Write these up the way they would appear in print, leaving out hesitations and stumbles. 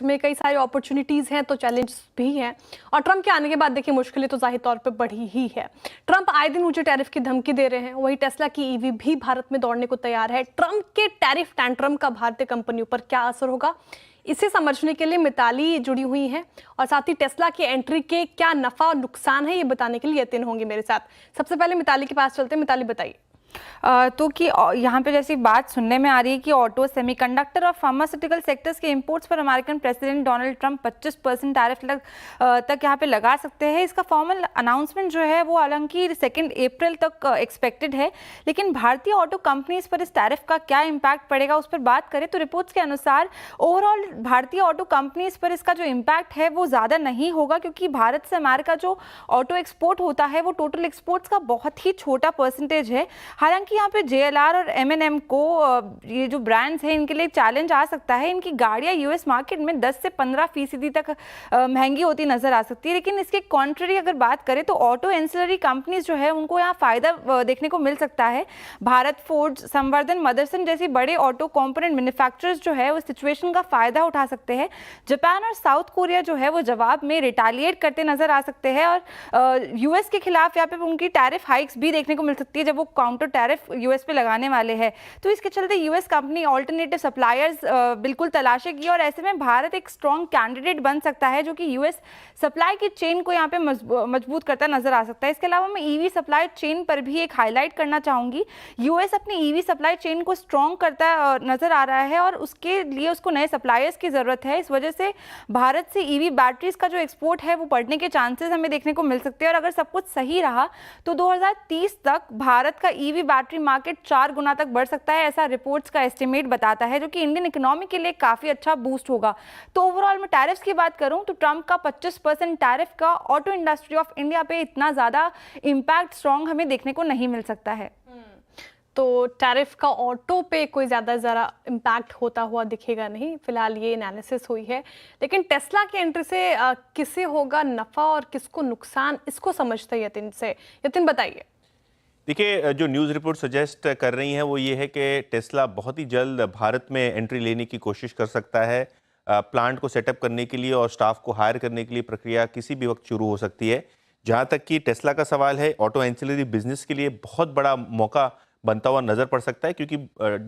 में कई सारी अपॉर्चुनिटीज हैं तो चैलेंज भी हैं। और ट्रंप के आने के बाद देखिए मुश्किलें तो जाहिर तौर पे बढ़ी ही है। ट्रंप आए दिन ऊंचे टैरिफ की धमकी दे रहे हैं, वही टेस्ला की ईवी भी भारत में दौड़ने को तैयार है। ट्रंप के टैरिफ टैंट्रम का भारतीय कंपनियों पर क्या असर होगा, इसे समझने के लिए मिताली जुड़ी हुई हैं और साथ ही टेस्ला की एंट्री के क्या नफा और नुकसान है ये बताने के लिए यतिन होंगे मेरे साथ। सबसे पहले मिताली के पास चलते हैं। मिताली बताइए। तो कि यहाँ पे जैसी बात सुनने में आ रही है कि ऑटो, सेमीकंडक्टर और फार्मास्यूटिकल सेक्टर्स के इंपोर्ट्स पर American president Donald Trump 25% tariff तक यहाँ पे लगा सकते हैं। इसका फॉर्मल अनाउंसमेंट जो है वो हालांकि 2 अप्रैल तक एक्सपेक्टेड है, लेकिन भारतीय ऑटो कंपनीज पर इस टैरिफ का क्या इम्पैक्ट पड़ेगा उस पर बात करें तो रिपोर्ट्स के अनुसार ओवरऑल भारतीय ऑटो कंपनीज पर इसका जो इम्पैक्ट है वो ज़्यादा नहीं होगा, क्योंकि भारत से अमेरिका जो ऑटो एक्सपोर्ट होता है वो टोटल एक्सपोर्ट्स का बहुत ही छोटा परसेंटेज है। हालांकि यहाँ पे JLR और M&M को ये जो ब्रांड्स हैं इनके लिए चैलेंज आ सकता है। इनकी गाड़ियाँ US मार्केट में 10 से 15% तक महंगी होती नजर आ सकती है, लेकिन इसके कॉन्ट्ररी अगर बात करें तो ऑटो एंसिलरी कंपनीज जो है उनको यहाँ फायदा देखने को मिल सकता है। भारत फोर्ज, संवर्धन, मदरसन जैसी बड़े ऑटो कॉम्पोनेंट मैन्युफैक्चरर्स जो है उस सिचुएशन का फायदा उठा सकते हैं। जापान और साउथ कोरिया जो है वो जवाब में रिटालिएट करते नजर आ सकते हैं और US के खिलाफ यहाँ पे उनकी टैरिफ हाइक्स भी देखने को मिल सकती है जब वो काउंटर टैरिफ US पे लगाने वाले हैं। तो इसके चलते US कंपनी ऑल्टरनेटिव सप्लायर्स बिल्कुल तलाशेगी और ऐसे में भारत एक स्ट्रॉन्ग कैंडिडेट बन सकता है जो कि US सप्लाई की चेन को यहाँ पे मजबूत करता नजर आ सकता है। इसके अलावा मैं EV सप्लाई चेन पर भी एक हाईलाइट करना चाहूंगी। US अपनी EV सप्लाई चेन को स्ट्रॉन्ग करता नजर आ रहा है और उसके लिए उसको नए सप्लायर्स की जरूरत है। इस वजह से भारत से EV बैटरीज का जो एक्सपोर्ट है वो बढ़ने के चांसेस हमें देखने को मिल सकते हैं और अगर सब कुछ सही रहा तो 2030 तक भारत का EV बैटरी मार्केट 4 गुना तक बढ़ सकता है, ऐसा रिपोर्ट्स का एस्टिमेट बताता है, जो कि इंडियन इकोनॉमी के लिए काफी अच्छा बूस्ट होगा। तो ओवरऑल मैं टैरिफ्स की बात करूं तो ट्रंप का 25% टैरिफ का ऑटो इंडस्ट्री ऑफ इंडिया पे इतना ज्यादा इंपैक्ट स्ट्रॉन्ग हमें देखने को नहीं मिल सकता है। तो टैरिफ का ऑटो पे कोई ज़रा इम्पैक्ट होता हुआ दिखेगा नहीं, फिलहाल ये एनालिसिस हुई है। लेकिन टेस्ला की एंट्री से किसे होगा नफ़ा और किसको नुकसान, इसको समझते हैं यतिन से। यतिन बताइए। देखिए, जो न्यूज़ रिपोर्ट सजेस्ट कर रही हैं वो ये है कि टेस्ला बहुत ही जल्द भारत में एंट्री लेने की कोशिश कर सकता है। प्लांट को सेटअप करने के लिए और स्टाफ को हायर करने के लिए प्रक्रिया किसी भी वक्त शुरू हो सकती है। जहाँ तक कि टेस्ला का सवाल है, ऑटो एंसिलरी बिजनेस के लिए बहुत बड़ा मौका बनता हुआ नज़र पड़ सकता है, क्योंकि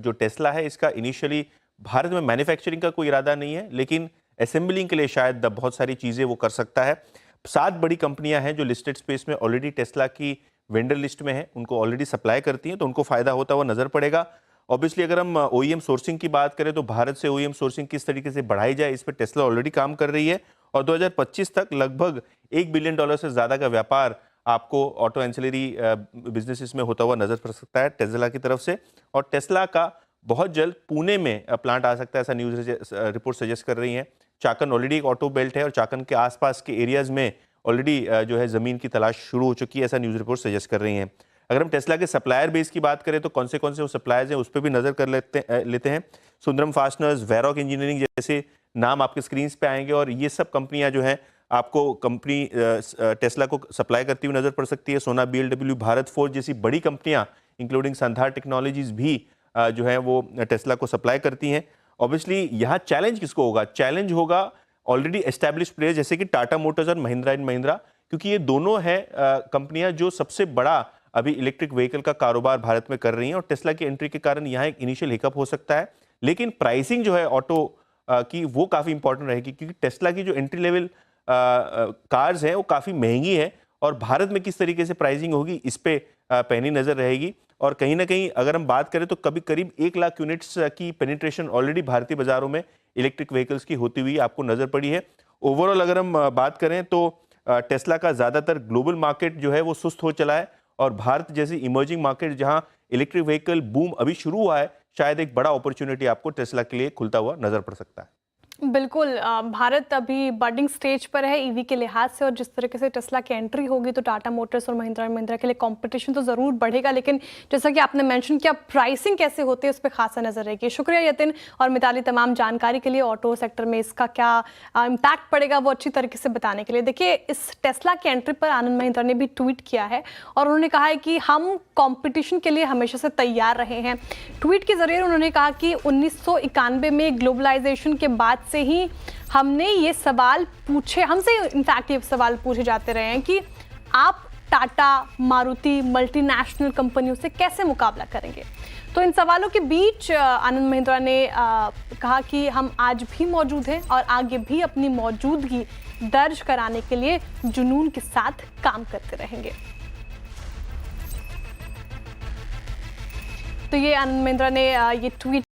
जो टेस्ला है इसका इनिशियली भारत में मैन्युफैक्चरिंग का कोई इरादा नहीं है, लेकिन असेंबलिंग के लिए शायद बहुत सारी चीज़ें वो कर सकता है। 7 बड़ी कंपनियां हैं जो लिस्टेड स्पेस में ऑलरेडी टेस्ला की वेंडर लिस्ट में है, उनको ऑलरेडी सप्लाई करती हैं, तो उनको फायदा होता हुआ नजर पड़ेगा। ऑब्वियसली अगर हम OEM सोर्सिंग की बात करें तो भारत से OEM सोर्सिंग किस तरीके से बढ़ाई जाए इस पर टेस्ला ऑलरेडी काम कर रही है और 2025 तक लगभग $1 बिलियन से ज़्यादा का व्यापार आपको ऑटो एंसिलरी बिजनेसेस में होता हुआ नजर पड़ सकता है टेस्ला की तरफ से। और टेस्ला का बहुत जल्द पुणे में प्लांट आ सकता है, ऐसा न्यूज़ रिपोर्ट सजेस्ट कर रही है। चाकन ऑलरेडी एक ऑटो बेल्ट है और चाकन के आसपास के एरियाज में ऑलरेडी जो है ज़मीन की तलाश शुरू हो चुकी है, ऐसा न्यूज़ रिपोर्ट सजेस्ट कर रही हैं। अगर हम टेस्ला के सप्लायर बेस की बात करें तो कौन से वो सप्लायर्स हैं उस पर भी नज़र कर लेते हैं। सुंदरम फास्टनर्स, वैरॉक इंजीनियरिंग जैसे नाम आपके स्क्रीन पे आएंगे और ये सब कंपनियां जो हैं आपको कंपनी टेस्ला को सप्लाई करती हुई नज़र पड़ सकती है। सोना BLW, भारत फोर्ज जैसी बड़ी कंपनियां इंक्लूडिंग संधार टेक्नोलॉजीज भी जो है वो टेस्ला को सप्लाई करती हैं। ऑब्वियसली यहाँ चैलेंज किसको होगा? चैलेंज होगा ऑलरेडी एस्टैब्लिश प्लेयर्स जैसे कि टाटा मोटर्स और महिंद्रा एंड महिंद्रा, क्योंकि ये दोनों हैं कंपनियां जो सबसे बड़ा अभी इलेक्ट्रिक व्हीकल का कारोबार भारत में कर रही हैं और टेस्ला की एंट्री के कारण यहाँ एक इनिशियल हिकअप हो सकता है। लेकिन प्राइसिंग जो है ऑटो की वो काफ़ी इंपॉर्टेंट रहेगी, क्योंकि टेस्ला की जो एंट्री लेवल कार्स हैं वो काफ़ी महंगी है और भारत में किस तरीके से प्राइसिंग होगी इस पे पैनी नज़र रहेगी। और कहीं ना कहीं अगर हम बात करें तो कभी करीब 1 लाख यूनिट्स की पेनिट्रेशन ऑलरेडी भारतीय बाजारों में इलेक्ट्रिक व्हीकल्स की होती हुई आपको नज़र पड़ी है। ओवरऑल अगर हम बात करें तो टेस्ला का ज़्यादातर ग्लोबल मार्केट जो है वो सुस्त हो चला है और भारत जैसी इमर्जिंग मार्केट जहां इलेक्ट्रिक व्हीकल बूम अभी शुरू हुआ है, शायद एक बड़ा अपॉर्चुनिटी आपको टेस्ला के लिए खुलता हुआ नज़र पड़ सकता है। बिल्कुल, भारत अभी बर्डिंग स्टेज पर है ईवी के लिहाज से और जिस तरीके से टेस्ला की एंट्री होगी तो टाटा मोटर्स और महिंद्रा के लिए कंपटीशन तो ज़रूर बढ़ेगा, लेकिन जैसा कि आपने मेंशन किया प्राइसिंग कैसे होती है उस पर खासा नजर रहेगी। शुक्रिया यतिन और मिताली तमाम जानकारी के लिए। ऑटो सेक्टर में इसका क्या इम्पैक्ट पड़ेगा वो अच्छी तरीके से बताने के लिए। देखिए, इस टेस्ला की एंट्री पर आनंद महिंद्रा ने भी ट्वीट किया है और उन्होंने कहा है कि हम कॉम्पिटिशन के लिए हमेशा से तैयार रहे हैं। ट्वीट के जरिए उन्होंने कहा कि 1991 में ग्लोबलाइजेशन के बाद से ही हमने ये सवाल पूछे, हमसे इनफैक्ट ये सवाल पूछे जाते रहे हैं कि आप टाटा, मारुति, मल्टीनेशनल कंपनियों से कैसे मुकाबला करेंगे। तो इन सवालों के बीच आनंद महिंद्रा ने कहा कि हम आज भी मौजूद हैं और आगे भी अपनी मौजूदगी दर्ज कराने के लिए जुनून के साथ काम करते रहेंगे। तो ये आनंद महिंद्रा ने ये ट्वीट